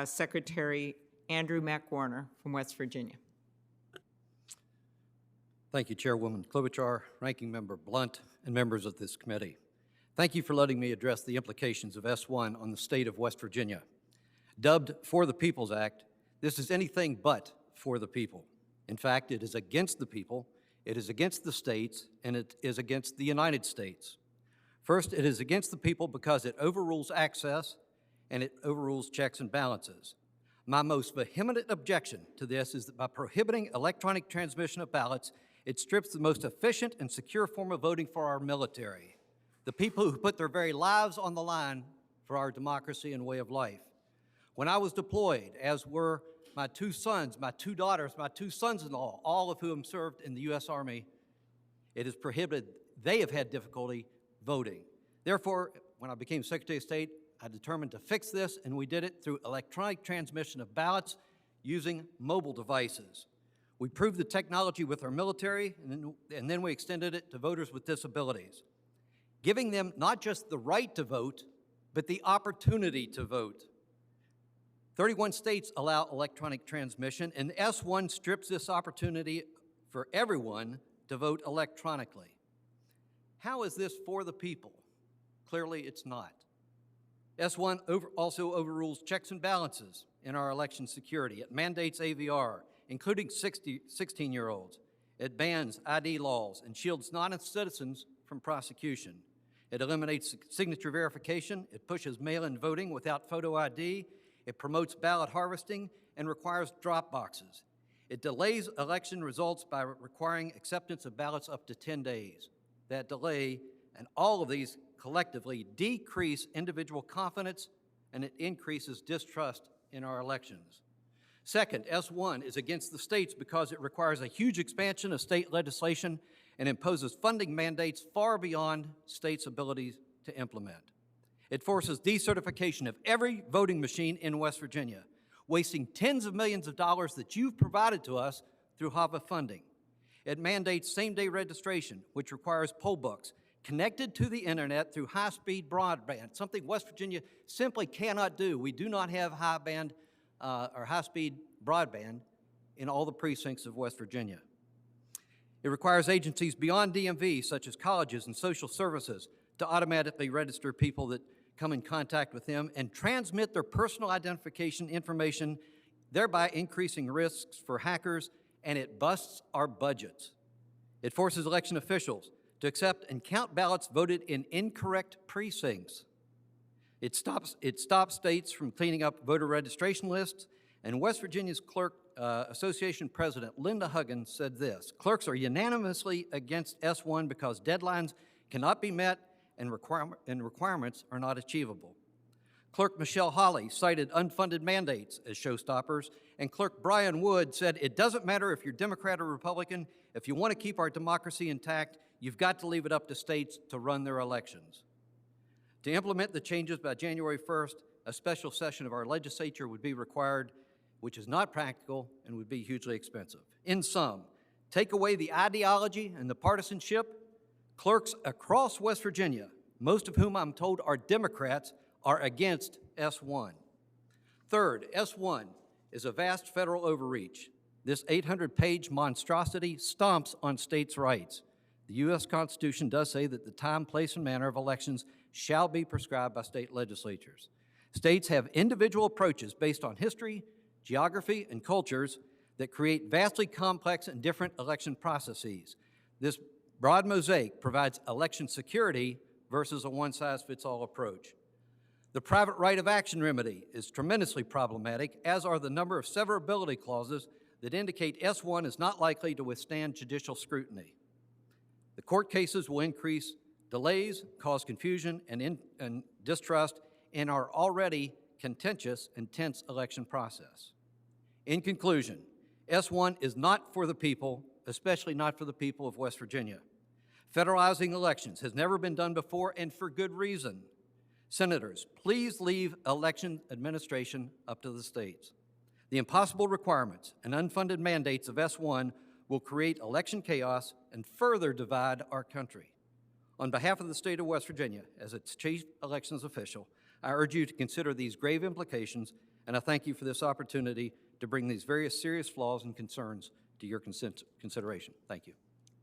Secretary Andrew McWarner from West Virginia. Thank you, Chairwoman Klobuchar, Ranking Member Blunt, and members of this committee. Thank you for letting me address the implications of S.1 on the state of West Virginia. Dubbed For the People's Act, this is anything but for the people. In fact, it is against the people, it is against the states, and it is against the United States. First, it is against the people because it overrules access and it overrules checks and balances. My most vehement objection to this is that by prohibiting electronic transmission of ballots, it strips the most efficient and secure form of voting for our military, the people who put their very lives on the line for our democracy and way of life. When I was deployed, as were my two sons, my two daughters, my two sons-in-law, all of whom served in the U.S. Army, it is prohibited. They have had difficulty voting. Therefore, when I became Secretary of State, I determined to fix this, and we did it through electronic transmission of ballots using mobile devices. We proved the technology with our military, and then we extended it to voters with disabilities, giving them not just the right to vote, but the opportunity to vote. 31 states allow electronic transmission, and S.1 strips this opportunity for everyone to vote electronically. How is this for the people? Clearly, it's not. S.1 also overrules checks and balances in our election security. It mandates AVR, including 16-year-olds. It bans ID laws and shields non-citizens from prosecution. It eliminates signature verification. It pushes mail-in voting without photo ID. It promotes ballot harvesting and requires drop boxes. It delays election results by requiring acceptance of ballots up to 10 days. That delay and all of these collectively decrease individual confidence, and it increases distrust in our elections. Second, S.1 is against the states because it requires a huge expansion of state legislation and imposes funding mandates far beyond states' abilities to implement. It forces decertification of every voting machine in West Virginia, wasting tens of millions of dollars that you've provided to us through HAVA funding. It mandates same-day registration, which requires poll books connected to the internet through high-speed broadband, something West Virginia simply cannot do. We do not have high-speed broadband in all the precincts of West Virginia. It requires agencies beyond DMV, such as colleges and social services, to automatically register people that come in contact with them and transmit their personal identification information, thereby increasing risks for hackers, and it busts our budgets. It forces election officials to accept and count ballots voted in incorrect precincts. It stops states from cleaning up voter registration lists, and West Virginia's Clerk Association President Linda Huggins said this: "Clerks are unanimously against S.1 because deadlines cannot be met and requirements are not achievable." Clerk Michelle Hawley cited unfunded mandates as showstoppers, and Clerk Brian Wood said, "It doesn't matter if you're Democrat or Republican, if you want to keep our democracy intact, you've got to leave it up to states to run their elections." To implement the changes by January 1st, a special session of our legislature would be required, which is not practical and would be hugely expensive. In sum, take away the ideology and the partisanship. Clerks across West Virginia, most of whom I'm told are Democrats, are against S.1. Third, S.1 is a vast federal overreach. This 800-page monstrosity stomps on states' rights. The U.S. Constitution does say that the time, place, and manner of elections shall be prescribed by state legislatures. States have individual approaches based on history, geography, and cultures that create vastly complex and different election processes. This broad mosaic provides election security versus a one-size-fits-all approach. The private right of action remedy is tremendously problematic, as are the number of severability clauses that indicate S.1 is not likely to withstand judicial scrutiny. The court cases will increase delays, cause confusion, and distrust in our already contentious and tense election process. In conclusion, S.1 is not for the people, especially not for the people of West Virginia. Federalizing elections has never been done before, and for good reason. Senators, please leave election administration up to the states. The impossible requirements and unfunded mandates of S.1 will create election chaos and further divide our country. On behalf of the state of West Virginia, as its chief elections official, I urge you to consider these grave implications and I thank you for this opportunity to bring these various serious flaws and concerns to your consideration. Thank you.